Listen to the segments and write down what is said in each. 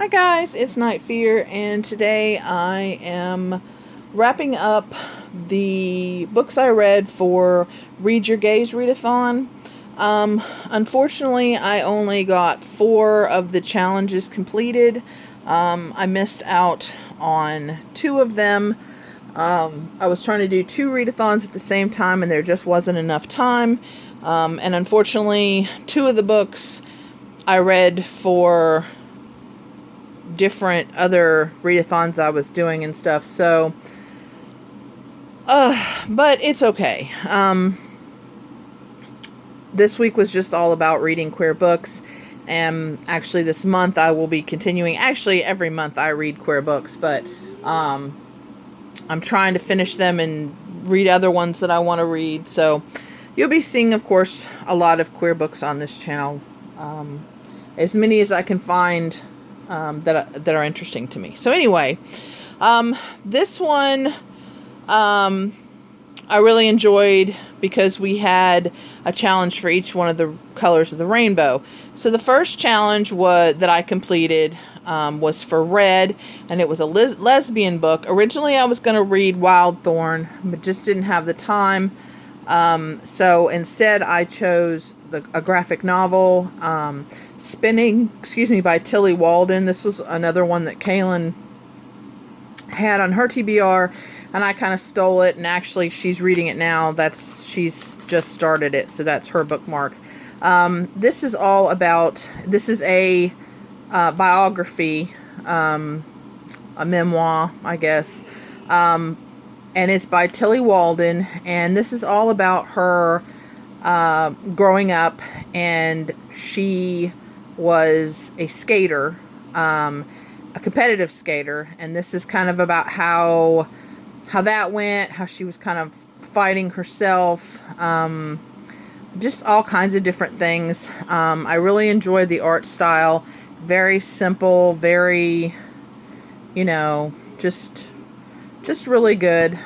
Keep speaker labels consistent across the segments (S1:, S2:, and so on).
S1: Hi guys, it's Night Fear, and today I am wrapping up the books I read for Read Your Gaze Readathon. Unfortunately, I only got 4 of the challenges completed. I missed out on 2 of them. I was trying to do 2 readathons at the same time, and there just wasn't enough time. And unfortunately, 2 of the books I read for different other readathons I was doing and stuff, so but it's okay. This week was just all about reading queer books, and actually this month I will be continuing. Actually every month I read queer books, but I'm trying to finish them and read other ones that I want to read, so you'll be seeing, of course, a lot of queer books on this channel, as many as I can find that are interesting to me. So anyway, this one I really enjoyed because we had a challenge for each one of the colors of the rainbow. So the first challenge that I completed was for red, and it was a lesbian book. Originally I was going to read Wild Thorn, but just didn't have the time. So instead I chose a graphic novel, Spinning, by Tilly Walden. This was another one that Kaylin had on her TBR, and I kind of stole it, and actually she's reading it now. She's just started it, so that's her bookmark. This is all about, this is a biography, a memoir, I guess, and it's by Tilly Walden, and this is all about her growing up, and she was a skater, a competitive skater, and this is kind of about how that went, how she was kind of fighting herself, just all kinds of different things. I really enjoyed the art style. Very simple, very, just really good.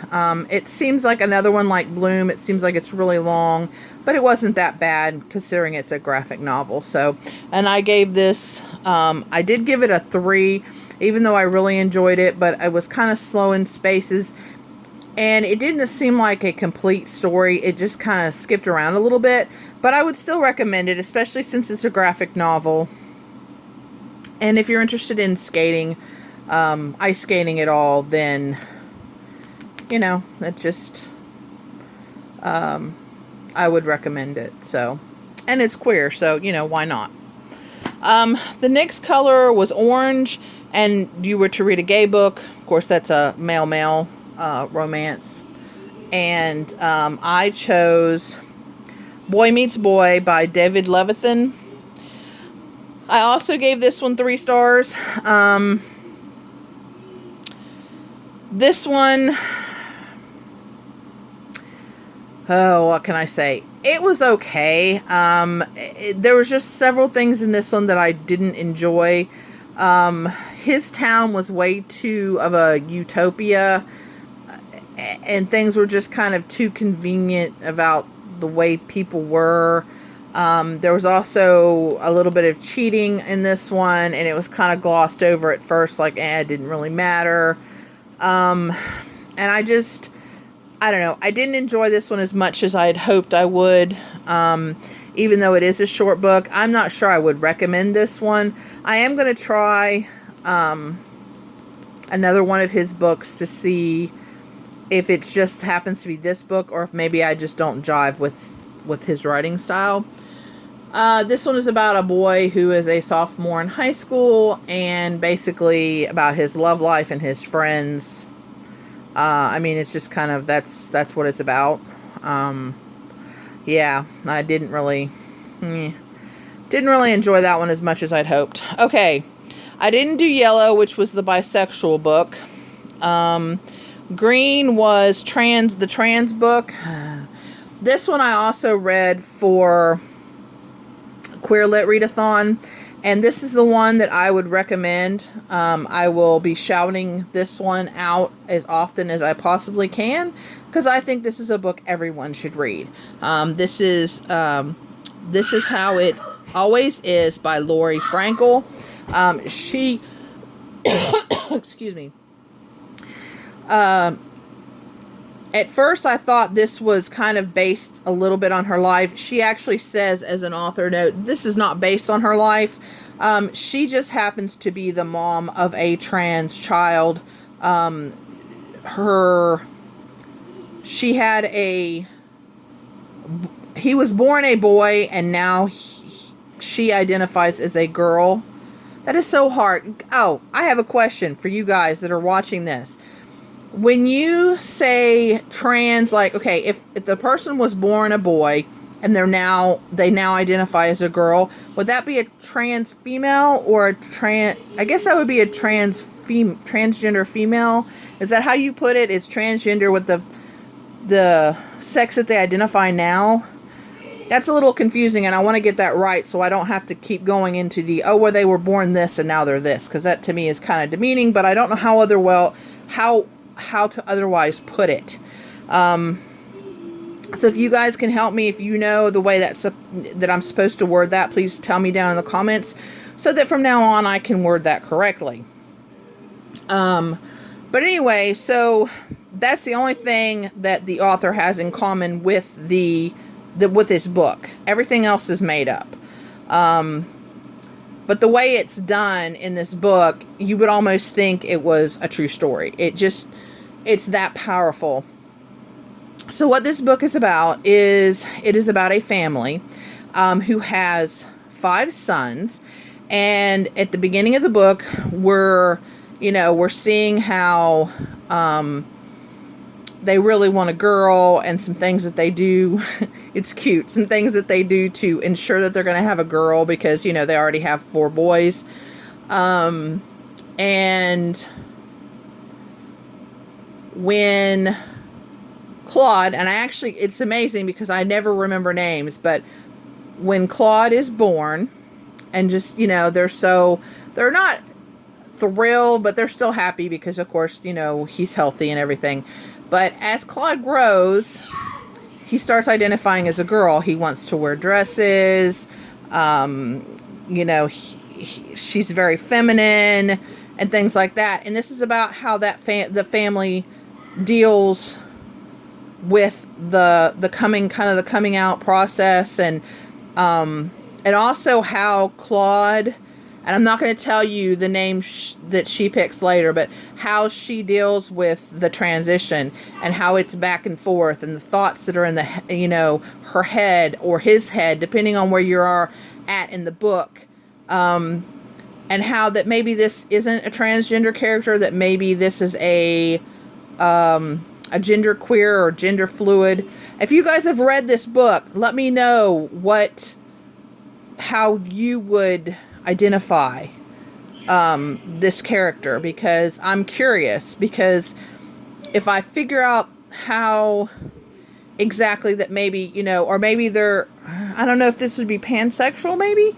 S1: It seems like another one like Bloom. It seems like it's really long, but it wasn't that bad considering it's a graphic novel. So, and I gave this, I did give it a 3, even though I really enjoyed it, but I was kind of slow in spaces, and it didn't seem like a complete story. It just kind of skipped around a little bit, but I would still recommend it, especially since it's a graphic novel. And if you're interested in skating, ice skating at all, then that just, I would recommend it. So, and it's queer, so, why not? The next color was orange, and you were to read a gay book. Of course, that's a male-male romance. And I chose Boy Meets Boy by David Readathon. I also gave this one 3 stars. This one, oh, what can I say? It was okay. There was just several things in this one that I didn't enjoy. His town was way too of a utopia, and things were just kind of too convenient about the way people were. There was also a little bit of cheating in this one, and it was kind of glossed over at first, like, it didn't really matter. And I don't know, I didn't enjoy this one as much as I had hoped I would. Even though it is a short book, I'm not sure I would recommend this one. I am going to try another one of his books to see if it just happens to be this book, or if maybe I just don't jive with his writing style. This one is about a boy who is a sophomore in high school, and basically about his love life and his friends. I mean, it's just kind of, that's what it's about. Yeah, I didn't really enjoy that one as much as I'd hoped. Okay, I didn't do yellow, which was the bisexual book. Green was the trans book. This one I also read for Queer Lit Readathon, and this is the one that I would recommend. I will be shouting this one out as often as I possibly can, because I think this is a book everyone should read. This is How It Always Is by Lori Frankel. She Excuse me. At first, I thought this was kind of based a little bit on her life. She actually says, as an author note, this is not based on her life. She just happens to be the mom of a trans child. He was born a boy, and now she identifies as a girl. That is so hard. Oh, I have a question for you guys that are watching this. When you say trans, like, okay, if the person was born a boy and they now identify as a girl, would that be a trans female or a trans? I guess that would be a transgender female. Is that how you put it? It's transgender with the sex that they identify now. That's a little confusing, and I want to get that right so I don't have to keep going into the, oh, well, they were born this and now they're this, because that to me is kind of demeaning, but I don't know how to otherwise put it. So if you guys can help me, if you know the way that I'm supposed to word that, please tell me down in the comments so that from now on I can word that correctly. But anyway, so that's the only thing that the author has in common with with this book. Everything else is made up. But the way it's done in this book, you would almost think it was a true story. It's that powerful. So what this book is about is, it is about a family who has 5 sons. And at the beginning of the book, we're seeing how they really want a girl, and some things that they do. It's cute. Some things that they do to ensure that they're going to have a girl, because, they already have 4 boys. And when Claude, and it's amazing because I never remember names, but when Claude is born, and just, they're not thrilled, but they're still happy because, of course, he's healthy and everything. But as Claude grows, he starts identifying as a girl. He wants to wear dresses. She's very feminine and things like that. And this is about how the family deals with the coming out process, and also how Claude, and I'm not going to tell you the name that she picks later, but how she deals with the transition, and how it's back and forth, and the thoughts that are in her head or his head, depending on where you are at in the book. And how that maybe this isn't a transgender character, that maybe this is a gender queer or gender fluid. If you guys have read this book, let me know how you would identify this character, because I'm curious, because if I figure out how exactly that, maybe, or maybe they're, I don't know if this would be pansexual, maybe,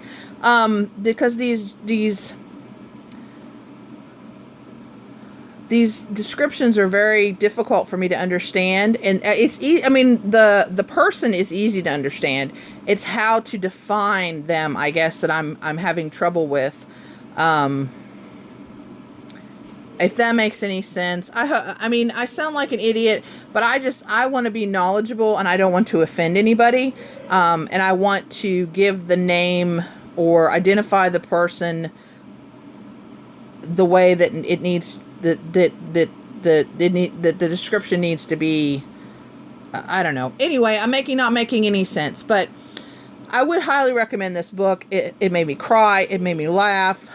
S1: because these descriptions are very difficult for me to understand, and the person is easy to understand. It's how to define them, I guess, that I'm having trouble with. If that makes any sense. I sound like an idiot, but I want to be knowledgeable, and I don't want to offend anybody. And I want to give the name or identify the person the way that it needs, that the description needs to be. I don't know. Anyway, I'm not making any sense, but I would highly recommend this book. It made me cry. It made me laugh.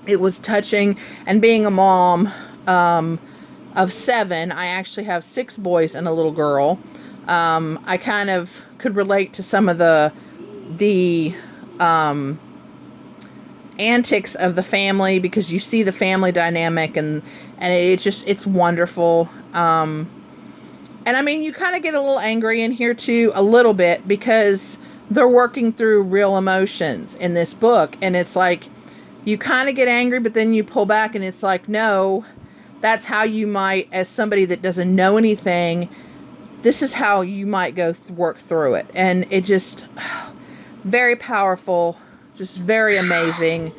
S1: It was touching. And being a mom of 7, I actually have 6 boys and a little girl. I kind of could relate to some of the antics of the family, because you see the family dynamic, and it's wonderful. And you kind of get a little angry in here too, a little bit, because they're working through real emotions in this book. And it's like, you kind of get angry, but then you pull back, and it's like, no, that's how you might, as somebody that doesn't know anything, this is how you might work through it. And it just, very powerful, just very amazing.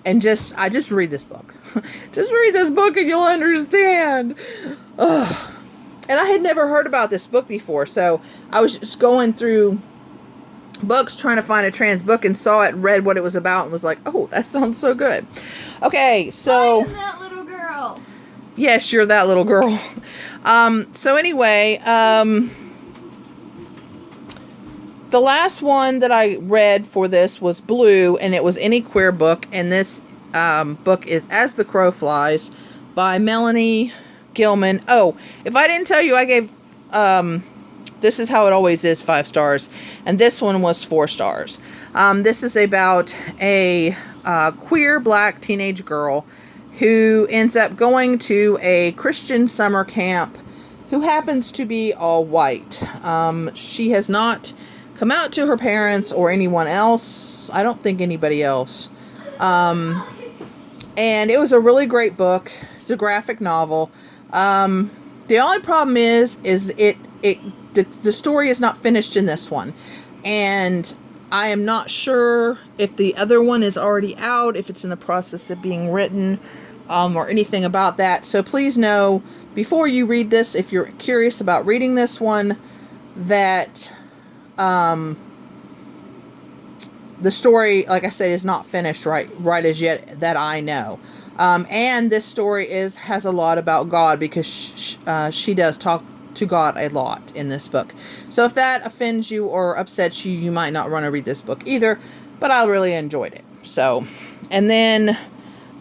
S1: and just read this book. Just read this book and you'll understand. Ugh. And I had never heard about this book before, so I was just going through books trying to find a trans book and saw it, read what it was about, and was like, oh, that sounds so good. Okay, so...
S2: I am that little girl.
S1: Yes, you're that little girl. So anyway, the last one that I read for this was Blue, and it was Any Queer Book, and this book is As the Crow Flies by Melanie Gilman. Oh, if I didn't tell you, I gave This Is How It Always Is 5 stars, and this one was 4 stars. This is about a queer black teenage girl who ends up going to a Christian summer camp, who happens to be all white. She has not come out to her parents or anyone else. I don't think anybody else. And it was a really great book. It's a graphic novel. The only problem is the story is not finished in this one. And I am not sure if the other one is already out, if it's in the process of being written, or anything about that. So please know, before you read this, if you're curious about reading this one, that the story, like I said, is not finished right as yet that I know. And this story has a lot about God, because she does talk to God a lot in this book. So if that offends you or upsets you, you might not want to read this book either, but I really enjoyed it. So, and then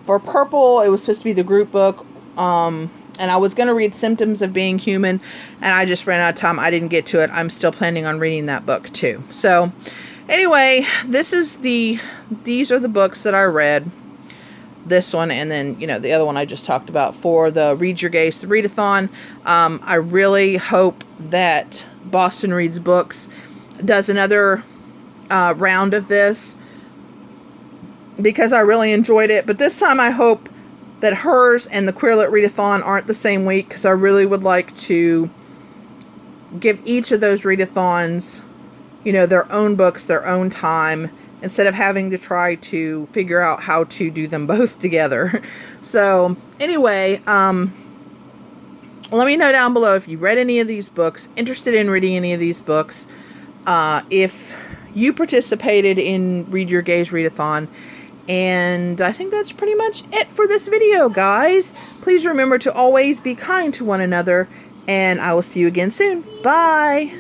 S1: for Purple, it was supposed to be the group book, and I was going to read Symptoms of Being Human, and I just ran out of time. I didn't get to it. I'm still planning on reading that book too. So anyway, these are the books that I read. This one, and then, the other one I just talked about for the Read Your Gaze, the Readathon. I really hope that Boston Reads Books does another round of this, because I really enjoyed it. But this time I hope that hers and the Queerlit Readathon aren't the same week, because I really would like to give each of those readathons, their own books, their own time, instead of having to try to figure out how to do them both together. So anyway, let me know down below if you read any of these books, interested in reading any of these books, if you participated in Read Your Gaze Readathon. And I think that's pretty much it for this video, guys. Please remember to always be kind to one another, and I will see you again soon. Bye!